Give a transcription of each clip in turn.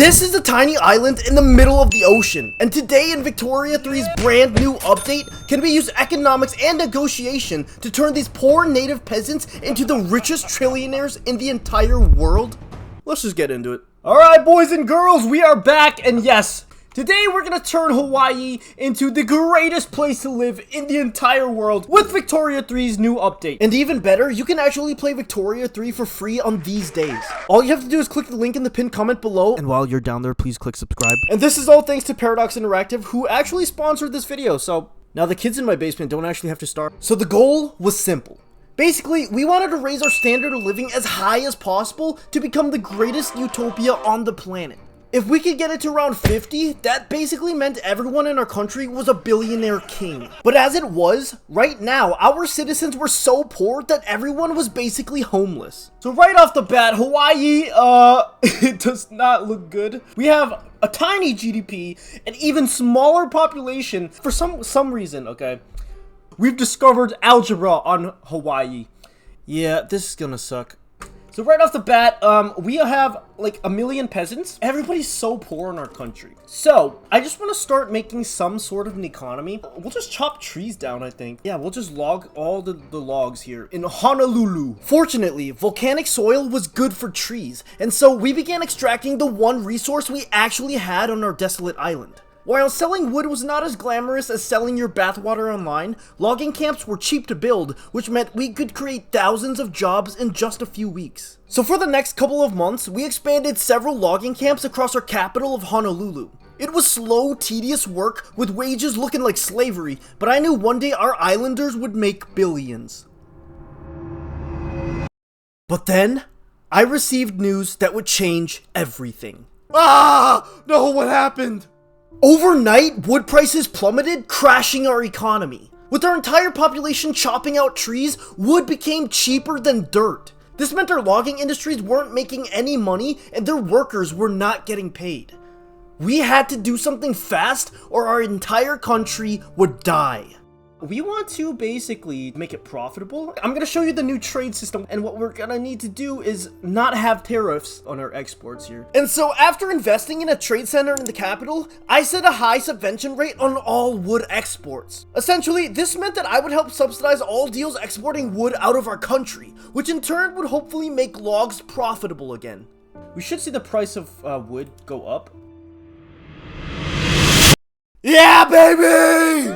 This is a tiny island in the middle of the ocean, and today in Victoria 3's brand new update, can we use economics and negotiation to turn these poor native peasants into the richest trillionaires in the entire world? Let's just get into it. Alright boys and girls, we are back, and yes, today we're gonna turn Hawaii into the greatest place to live in the entire world with Victoria 3's new update. And even better, you can actually play Victoria 3 for free on these days. All you have to do is click the link in the pinned comment below, and while you're down there, please click subscribe. And this is all thanks to Paradox Interactive, who actually sponsored this video, so now the kids in my basement don't actually have to starve. So the goal was simple. Basically, we wanted to raise our standard of living as high as possible to become the greatest utopia on the planet. If we could get it to around 50, that basically meant everyone in our country was a billionaire king. But as it was, right now, our citizens were so poor that everyone was basically homeless. So right off the bat, Hawaii, it does not look good. We have a tiny GDP, an even smaller population, for some reason, okay? We've discovered algebra on Hawaii. Yeah, this is gonna suck. So right off the bat, we have like 1 million peasants. Everybody's so poor in our country. So I just want to start making some sort of an economy. We'll just chop trees down, I think. Yeah, we'll just log all the logs here in Honolulu. Fortunately, volcanic soil was good for trees, and so we began extracting the one resource we actually had on our desolate island. While selling wood was not as glamorous as selling your bathwater online, logging camps were cheap to build, which meant we could create thousands of jobs in just a few weeks. So for the next couple of months, we expanded several logging camps across our capital of Honolulu. It was slow, tedious work with wages looking like slavery, but I knew one day our islanders would make billions. But then, I received news that would change everything. Ah! No, what happened? Overnight, wood prices plummeted, crashing our economy. With our entire population chopping out trees, wood became cheaper than dirt. This meant our logging industries weren't making any money and their workers were not getting paid. We had to do something fast or our entire country would die. We want to basically make it profitable. I'm gonna show you the new trade system, and what we're gonna need to do is not have tariffs on our exports here. And so after investing in a trade center in the capital, I set a high subvention rate on all wood exports. Essentially, this meant that I would help subsidize all deals exporting wood out of our country, which in turn would hopefully make logs profitable again. We should see the price of wood go up. Yeah, baby!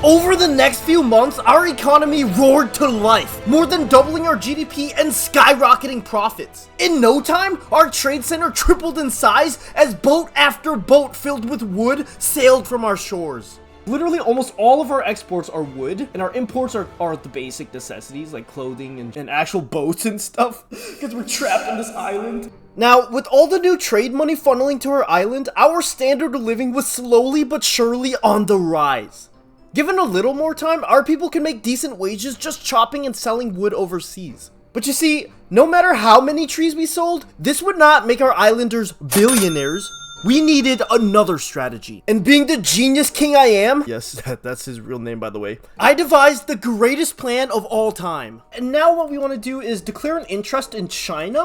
Over the next few months, our economy roared to life, more than doubling our GDP and skyrocketing profits. In no time, our trade center tripled in size as boat after boat filled with wood sailed from our shores. Literally almost all of our exports are wood, and our imports are the basic necessities like clothing and actual boats and stuff, because we're trapped on this island. Now, with all the new trade money funneling to our island, our standard of living was slowly but surely on the rise. Given a little more time, our people can make decent wages just chopping and selling wood overseas. But you see, no matter how many trees we sold, this would not make our islanders billionaires. We needed another strategy. And being the genius king I am, yes, that's his real name by the way, I devised the greatest plan of all time. And now what we want to do is declare an interest in China,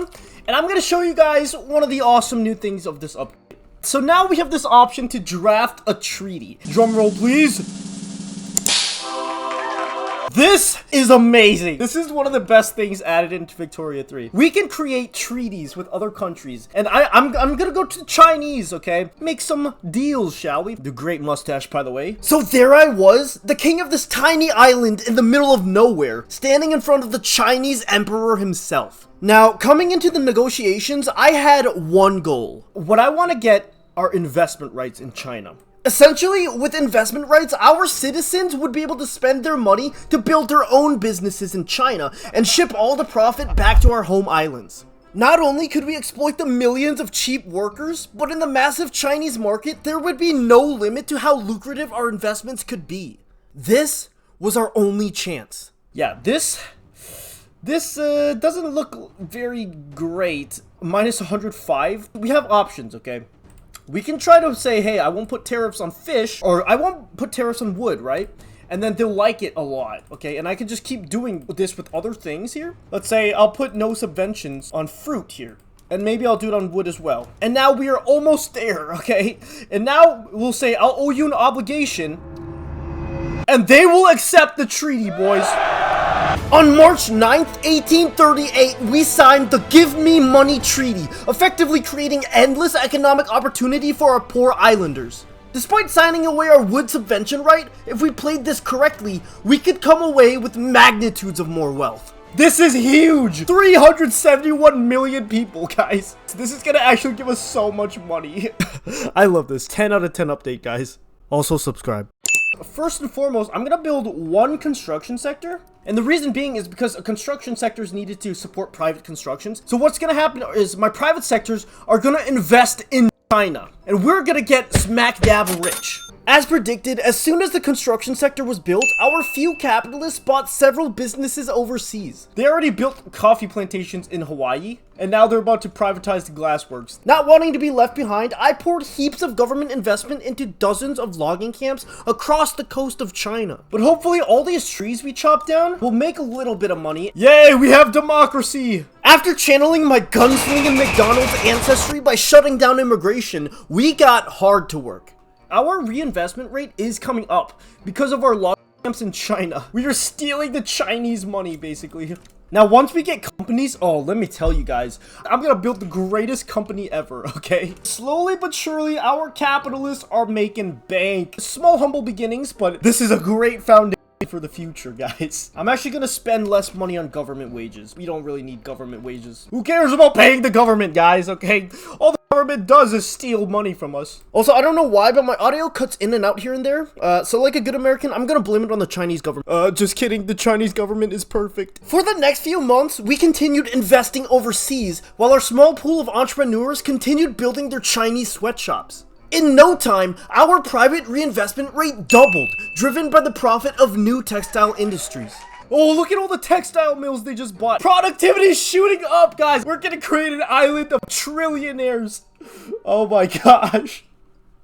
and I'm going to show you guys one of the awesome new things of this update. So now we have this option to draft a treaty. Drum roll please. This is amazing. This is one of the best things added into Victoria 3. We can create treaties with other countries. And I'm gonna go to the Chinese, okay? Make some deals, shall we? The great mustache, by the way. So there I was, the king of this tiny island in the middle of nowhere, standing in front of the Chinese emperor himself. Now, coming into the negotiations, I had one goal. What I want to get are investment rights in China. Essentially, with investment rights, our citizens would be able to spend their money to build their own businesses in China and ship all the profit back to our home islands. Not only could we exploit the millions of cheap workers, but in the massive Chinese market, there would be no limit to how lucrative our investments could be. This was our only chance. Yeah, this doesn't look very great. Minus 105. We have options, okay? We can try to say, hey, I won't put tariffs on fish, or I won't put tariffs on wood, right? And then they'll like it a lot, okay? And I can just keep doing this with other things here. Let's say I'll put no subventions on fruit here. And maybe I'll do it on wood as well. And now we are almost there, okay? And now we'll say, I'll owe you an obligation. And they will accept the treaty, boys. On March 9th, 1838, we signed the Give Me Money Treaty, effectively creating endless economic opportunity for our poor islanders. Despite signing away our wood subvention right, if we played this correctly, we could come away with magnitudes of more wealth. This is huge! 371 million people, guys. This is gonna actually give us so much money. I love this. 10 out of 10 update, guys. Also subscribe. First and foremost, I'm gonna build one construction sector. And the reason being is because a construction sector is needed to support private constructions. So what's gonna happen is my private sectors are gonna invest in China. And we're gonna get smack dab rich. As predicted, as soon as the construction sector was built, our few capitalists bought several businesses overseas. They already built coffee plantations in Hawaii, and now they're about to privatize the glassworks. Not wanting to be left behind, I poured heaps of government investment into dozens of logging camps across the coast of China. But hopefully all these trees we chop down will make a little bit of money. Yay, we have democracy! After channeling my gunslinging McDonald's ancestry by shutting down immigration, we got hard to work. Our reinvestment rate is coming up because of our log camps in China. We are stealing the Chinese money, basically. Now, once we get companies, oh, let me tell you guys, I'm gonna build the greatest company ever, okay? Slowly but surely, our capitalists are making bank. Small, humble beginnings, but this is a great foundation for the future, guys. I'm actually gonna spend less money on government wages. We don't really need government wages. Who cares about paying the government, guys, okay? All the government does is steal money from us. Also, I don't know why, but my audio cuts in and out here and there. So like a good American, I'm gonna blame it on the Chinese government. Just kidding. The Chinese government is perfect. For the next few months, we continued investing overseas while our small pool of entrepreneurs continued building their Chinese sweatshops. In no time, our private reinvestment rate doubled, driven by the profit of new textile industries. Oh, look at all the textile mills they just bought. Productivity is shooting up, guys. We're gonna create an island of trillionaires. Oh my gosh.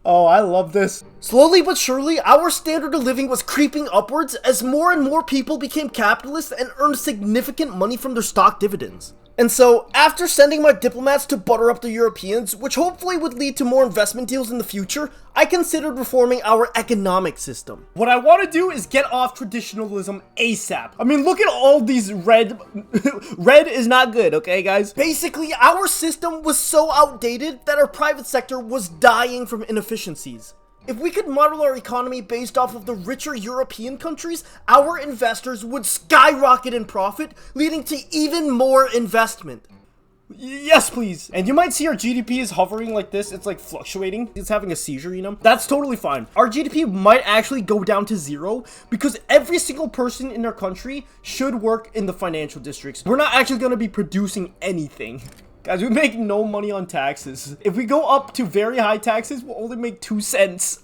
Oh, I love this. Slowly but surely, our standard of living was creeping upwards as more and more people became capitalists and earned significant money from their stock dividends. And so, after sending my diplomats to butter up the Europeans, which hopefully would lead to more investment deals in the future, I considered reforming our economic system. What I want to do is get off traditionalism ASAP. I mean, look at all these red... red is not good, okay, guys? Basically, our system was so outdated that our private sector was dying from inefficiencies. If we could model our economy based off of the richer European countries, our investors would skyrocket in profit, leading to even more investment. Yes, please. And you might see our GDP is hovering like this. It's like fluctuating. It's having a seizure, you know? That's totally fine. Our GDP might actually go down to zero because every single person in our country should work in the financial districts. We're not actually going to be producing anything. Guys, we make no money on taxes. If we go up to very high taxes, we'll only make 2 cents.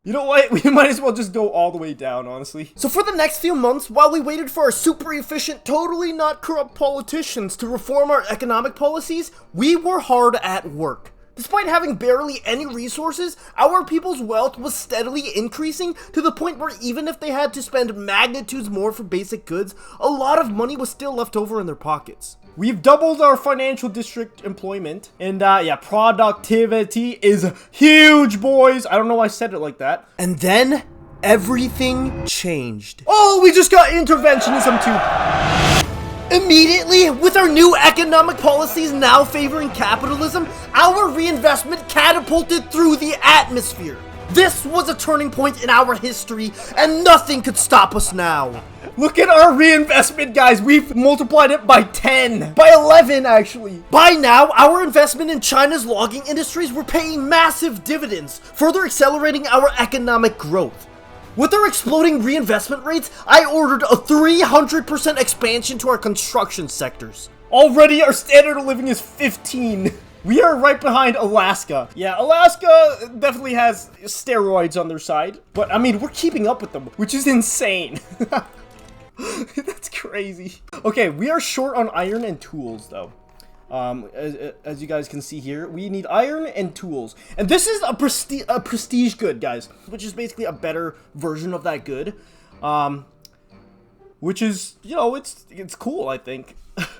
You know what? We might as well just go all the way down, honestly. So for the next few months, while we waited for our super efficient, totally not corrupt politicians to reform our economic policies, we were hard at work. Despite having barely any resources, our people's wealth was steadily increasing to the point where even if they had to spend magnitudes more for basic goods, a lot of money was still left over in their pockets. We've doubled our financial district employment, and yeah, productivity is huge, boys. I don't know why I said it like that. And then everything changed. Oh, we just got interventionism too. Immediately, with our new economic policies now favoring capitalism, our reinvestment catapulted through the atmosphere. This was a turning point in our history, and nothing could stop us now. Look at our reinvestment, guys. We've multiplied it by 10. By 11, actually. By now, our investment in China's logging industries were paying massive dividends, further accelerating our economic growth. With our exploding reinvestment rates, I ordered a 300% expansion to our construction sectors. Already, our standard of living is 15. We are right behind Alaska. Yeah, Alaska definitely has steroids on their side. But, I mean, we're keeping up with them, which is insane. That's crazy. Okay, we are short on iron and tools, though. As you guys can see here, we need iron and tools. And this is a prestige good, guys, which is basically a better version of that good. which is, you know, it's cool, I think.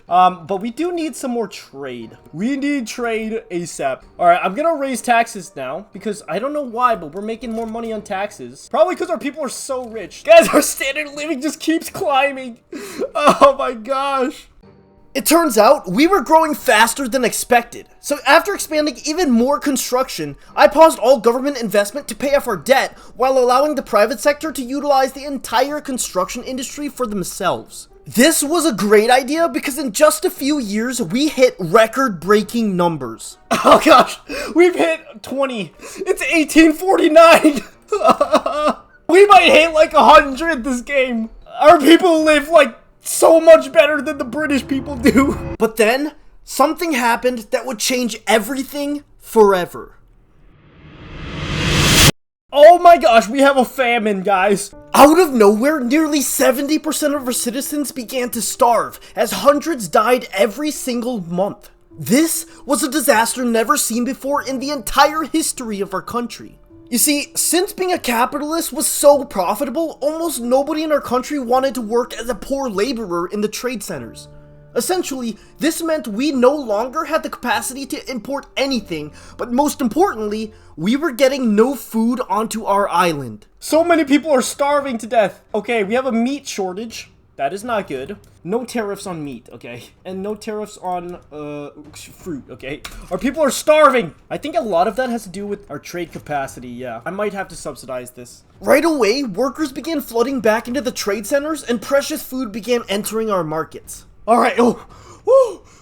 But we do need some more trade. We need trade ASAP. All right, I'm gonna raise taxes now because I don't know why, but we're making more money on taxes. Probably because our people are so rich. Guys, our standard of living just keeps climbing. Oh my gosh. It turns out we were growing faster than expected. So after expanding even more construction, I paused all government investment to pay off our debt while allowing the private sector to utilize the entire construction industry for themselves. This was a great idea because in just a few years, we hit record-breaking numbers. Oh gosh, we've hit 20. It's 1849. We might hit like 100 this game. Our people live like so much better than the British people do. But then, something happened that would change everything forever. Oh my gosh, we have a famine, guys. Out of nowhere, nearly 70% of our citizens began to starve, as hundreds died every single month. This was a disaster never seen before in the entire history of our country. You see, since being a capitalist was so profitable, almost nobody in our country wanted to work as a poor laborer in the trade centers. Essentially, this meant we no longer had the capacity to import anything, but most importantly, we were getting no food onto our island. So many people are starving to death. Okay, we have a meat shortage. That is not good. No tariffs on meat, okay? And no tariffs on, fruit, okay? Our people are starving! I think a lot of that has to do with our trade capacity, yeah. I might have to subsidize this. Right away, workers began flooding back into the trade centers and precious food began entering our markets. Alright,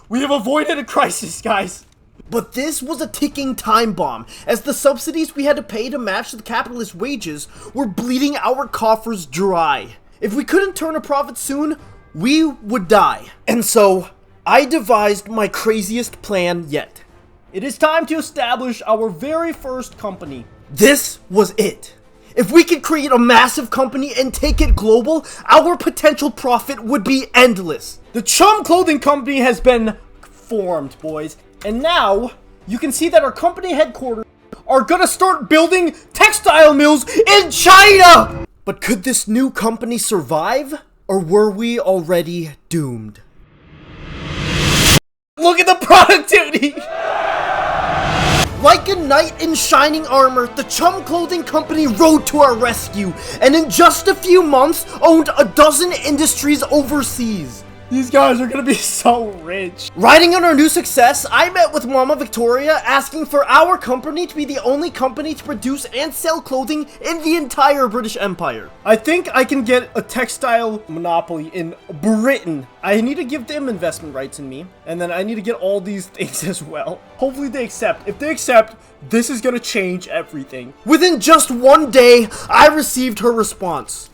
we have avoided a crisis, guys. But this was a ticking time bomb, as the subsidies we had to pay to match the capitalist wages were bleeding our coffers dry. If we couldn't turn a profit soon, we would die. And so, I devised my craziest plan yet. It is time to establish our very first company. This was it. If we could create a massive company and take it global, our potential profit would be endless. The Chummp clothing company has been formed, boys. And now, you can see that our company headquarters are gonna start building textile mills in China! But could this new company survive? Or were we already doomed? Look at the productivity! Like a knight in shining armor, the Chummp clothing company rode to our rescue, and in just a few months, owned a dozen industries overseas. These guys are gonna be so rich. Riding on our new success, I met with Mama Victoria asking for our company to be the only company to produce and sell clothing in the entire British Empire. I think I can get a textile monopoly in Britain. I need to give them investment rights in me, and then I need to get all these things as well. Hopefully they accept. If they accept, this is gonna change everything. Within just one day, I received her response.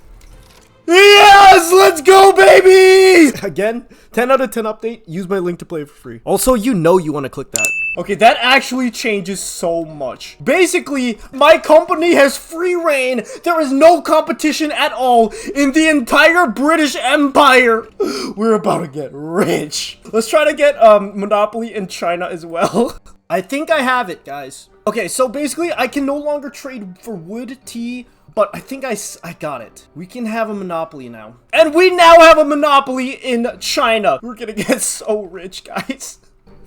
Yes, let's go, baby! Again, 10 out of 10 update. Use my link to play for free. Also, you know you want to click that. Okay, that actually changes so much. Basically, my company has free reign. There is no competition at all in the entire British Empire. We're about to get rich. Let's try to get monopoly in China as well. I think I have it, guys. Okay, so basically, I can no longer trade for wood, tea, but I think I got it. We can have a monopoly now. And we now have a monopoly in China. We're gonna get so rich, guys.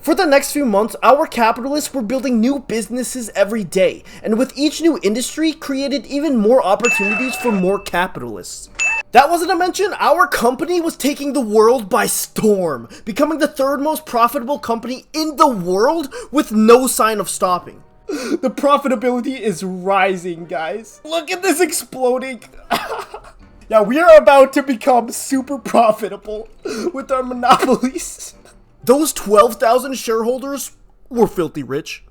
For the next few months, our capitalists were building new businesses every day. And with each new industry, created even more opportunities for more capitalists. That wasn't to mention, our company was taking the world by storm, becoming the third most profitable company in the world with no sign of stopping. The profitability is rising, guys. Look at this exploding. Yeah, we are about to become super profitable with our monopolies. Those 12,000 shareholders were filthy rich.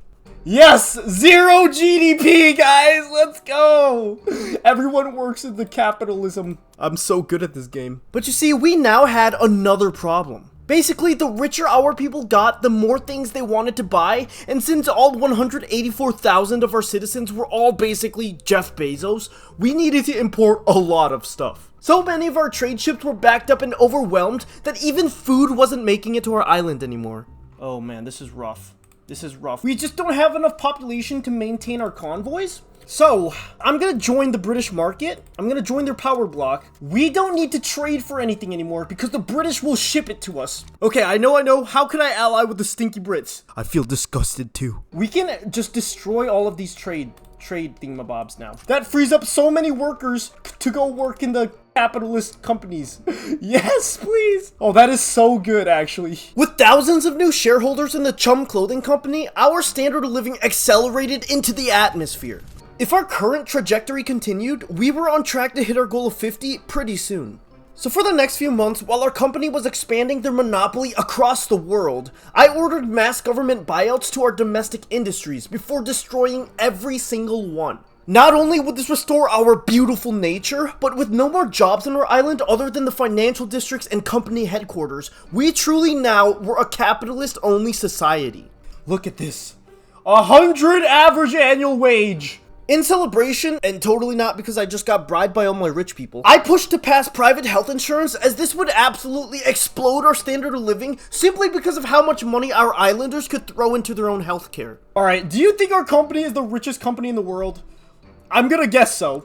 Yes, 0 GDP, guys. Let's go. Everyone works in the capitalism. I'm so good at this game. But you see, we now had another problem. Basically, the richer our people got, the more things they wanted to buy, and since all 184,000 of our citizens were all basically Jeff Bezos, we needed to import a lot of stuff. So many of our trade ships were backed up and overwhelmed that even food wasn't making it to our island anymore. Oh man, this is rough. This is rough. We just don't have enough population to maintain our convoys. So, I'm gonna join the British market. I'm gonna join their power block. We don't need to trade for anything anymore because the British will ship it to us. Okay, I know. How can I ally with the stinky Brits? I feel disgusted too. We can just destroy all of these trade thingamabobs now. That frees up so many workers to go work in the capitalist companies. Yes, please. Oh, that is so good, actually. With thousands of new shareholders in the Chummp clothing company, our standard of living accelerated into the atmosphere. If our current trajectory continued, we were on track to hit our goal of 50 pretty soon. So for the next few months, while our company was expanding their monopoly across the world, I ordered mass government buyouts to our domestic industries before destroying every single one. Not only would this restore our beautiful nature, but with no more jobs on our island other than the financial districts and company headquarters, we truly now were a capitalist-only society. Look at this. 100 average annual wage! In celebration, and totally not because I just got bribed by all my rich people, I pushed to pass private health insurance as this would absolutely explode our standard of living simply because of how much money our islanders could throw into their own healthcare. Alright, do you think our company is the richest company in the world? I'm gonna guess so.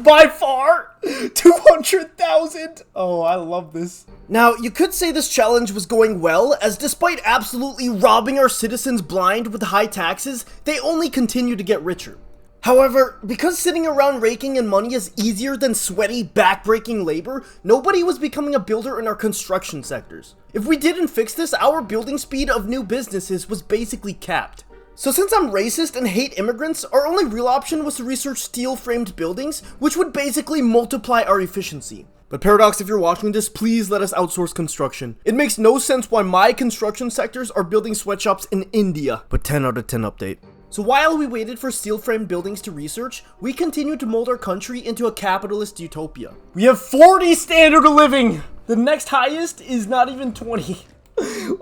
By far, 200,000. Oh, I love this. Now, you could say this challenge was going well, as despite absolutely robbing our citizens blind with high taxes, they only continue to get richer. However, because sitting around raking in money is easier than sweaty, back-breaking labor, nobody was becoming a builder in our construction sectors. If we didn't fix this, our building speed of new businesses was basically capped. So since I'm racist and hate immigrants, our only real option was to research steel-framed buildings, which would basically multiply our efficiency. But Paradox, if you're watching this, please let us outsource construction. It makes no sense why my construction sectors are building sweatshops in India. But 10 out of 10 update. So while we waited for steel-framed buildings to research, we continued to mold our country into a capitalist utopia. We have 40 standard of living! The next highest is not even 20.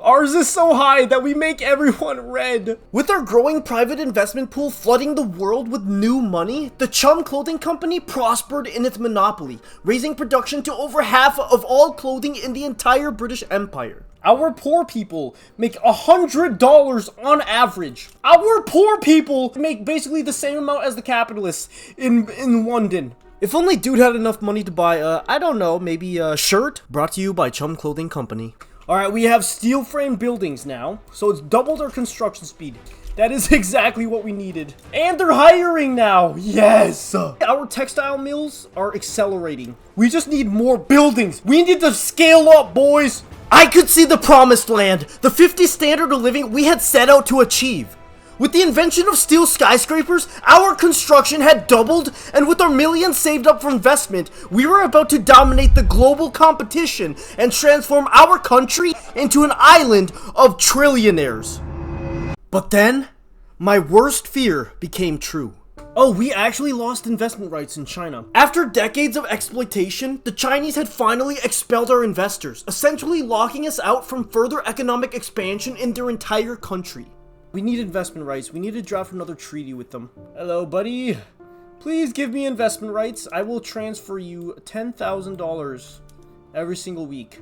Ours is so high that we make everyone red. With our growing private investment pool flooding the world with new money, the Chummp clothing company prospered in its monopoly, raising production to over half of all clothing in the entire British Empire. Our poor people make $100 on average. Our poor people make basically the same amount as the capitalists in London. If only dude had enough money to buy, I don't know, maybe a shirt? Brought to you by Chummp Clothing Company. Alright, we have steel frame buildings now, so it's doubled our construction speed. That is exactly what we needed. And they're hiring now! Yes! Our textile mills are accelerating. We just need more buildings. We need to scale up, boys! I could see the promised land, the 50 standard of living we had set out to achieve. With the invention of steel skyscrapers, our construction had doubled, and with our millions saved up for investment, we were about to dominate the global competition and transform our country into an island of trillionaires. But then, my worst fear became true. Oh, we actually lost investment rights in China. After decades of exploitation, the Chinese had finally expelled our investors, essentially locking us out from further economic expansion in their entire country. We need investment rights. We need to draft another treaty with them. Hello, buddy. Please give me investment rights. I will transfer you $10,000 every single week.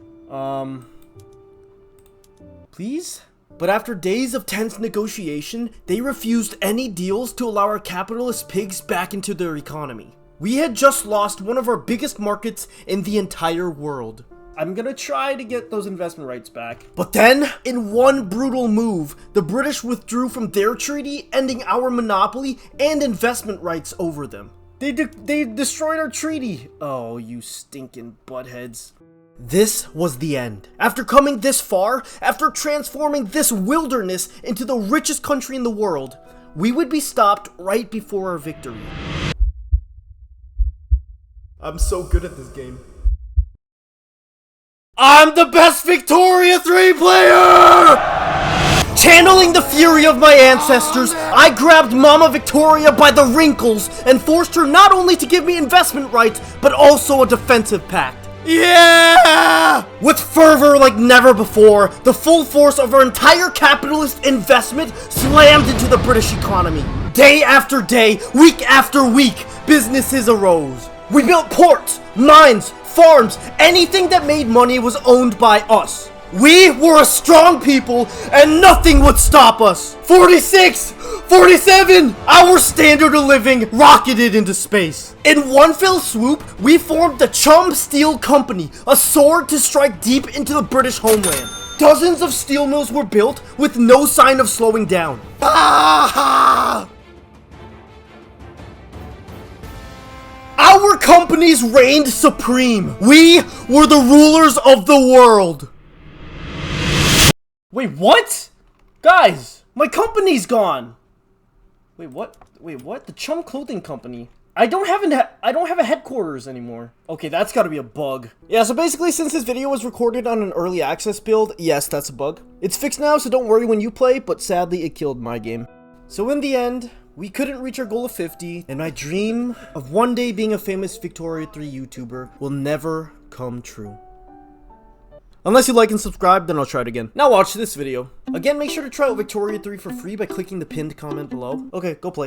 Please? But after days of tense negotiation, they refused any deals to allow our capitalist pigs back into their economy. We had just lost one of our biggest markets in the entire world. I'm gonna try to get those investment rights back. But then, in one brutal move, the British withdrew from their treaty, ending our monopoly and investment rights over them. They destroyed our treaty. Oh, you stinking buttheads. This was the end. After coming this far, after transforming this wilderness into the richest country in the world, we would be stopped right before our victory. I'm so good at this game. I'm the best Victoria 3 player! Channeling the fury of my ancestors, I grabbed Mama Victoria by the wrinkles and forced her not only to give me investment rights, but also a defensive pact. Yeah! With fervor like never before, the full force of our entire capitalist investment slammed into the British economy. Day after day, week after week, businesses arose. We built ports, mines, farms, anything that made money was owned by us. We were a strong people, and nothing would stop us. 46, 47! Our standard of living rocketed into space. In one fell swoop, we formed the Chummp Steel Company, a sword to strike deep into the British homeland. Dozens of steel mills were built with no sign of slowing down. Ah! Our companies reigned supreme. We were the rulers of the world. Wait, what? Guys, my company's gone. Wait, what? Wait, what? The Chummp Clothing Company. I don't have a headquarters anymore. Okay, that's gotta be a bug. Yeah, so basically, since this video was recorded on an early access build, yes, that's a bug. It's fixed now, so don't worry when you play, but sadly, it killed my game. So in the end, we couldn't reach our goal of 50, and my dream of one day being a famous Victoria 3 YouTuber will never come true. Unless you like and subscribe, then I'll try it again. Now watch this video. Again, make sure to try out Victoria 3 for free by clicking the pinned comment below. Okay, go play.